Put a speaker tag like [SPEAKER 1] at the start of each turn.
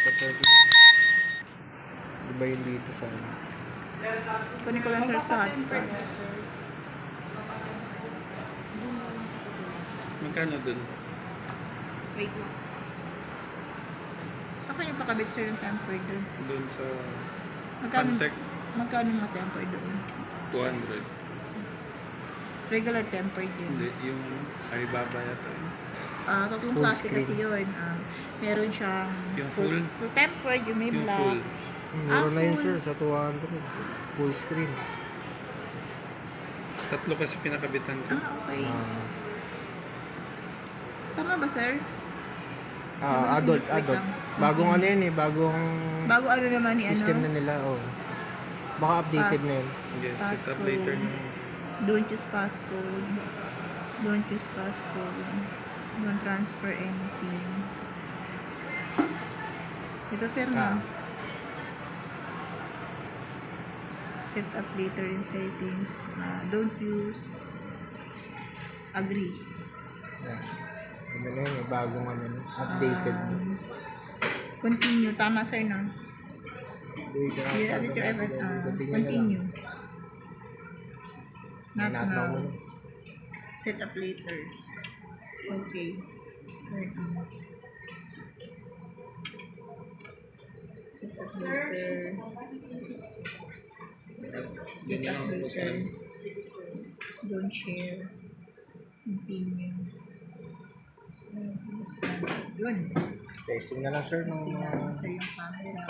[SPEAKER 1] 30. Iba yun dito sa ano.
[SPEAKER 2] Kunin ko lang sir sa hotspot.
[SPEAKER 3] Magkano dun?
[SPEAKER 2] Wait lang. Saan ko yung pakabit sir yung temper doon?
[SPEAKER 3] Dun sa
[SPEAKER 2] Magkano,
[SPEAKER 3] Fantech,
[SPEAKER 2] magkano mga temper doon?
[SPEAKER 3] 200.
[SPEAKER 2] Regular temper din.
[SPEAKER 3] Hindi, yung Alibaba yata yun.
[SPEAKER 2] Tatlong
[SPEAKER 1] Full
[SPEAKER 2] klase
[SPEAKER 1] screen.
[SPEAKER 2] kasi yun. Meron siyang
[SPEAKER 3] Yung full?
[SPEAKER 2] full tempered, yung may
[SPEAKER 3] Yung
[SPEAKER 2] black.
[SPEAKER 3] full.
[SPEAKER 1] Mura na yun
[SPEAKER 2] full.
[SPEAKER 1] sir sa 200. Full screen.
[SPEAKER 3] Tatlo kasi pinakabitan ko.
[SPEAKER 2] Okay.
[SPEAKER 1] Ah,
[SPEAKER 2] Tama ba sir?
[SPEAKER 1] adult.
[SPEAKER 2] Wait lang.
[SPEAKER 1] Bagong ano yun eh, bagong
[SPEAKER 2] Bago ano naman ni
[SPEAKER 1] system
[SPEAKER 2] ano?
[SPEAKER 1] na nila. Oh. Baka updated
[SPEAKER 2] Pass.
[SPEAKER 1] na yun.
[SPEAKER 3] Yes, set up
[SPEAKER 2] Passcode.
[SPEAKER 3] later na.
[SPEAKER 2] Don't use passcode. Don't use passcode. Don't transfer anything. Ito sir na. Set up later in settings. Don't use. Agree.
[SPEAKER 1] Yeah. Ano na yun eh, bagong ano, updated.
[SPEAKER 2] Continue. Tama sir no? You edit your continue. Not now. Set up later. Okay. Turn on. Set up later. Set up later. Don't share. Continue. So, basta. Yun.
[SPEAKER 1] Testing na lang sir.
[SPEAKER 2] Testing
[SPEAKER 1] Nung,
[SPEAKER 2] natin sa yung camera.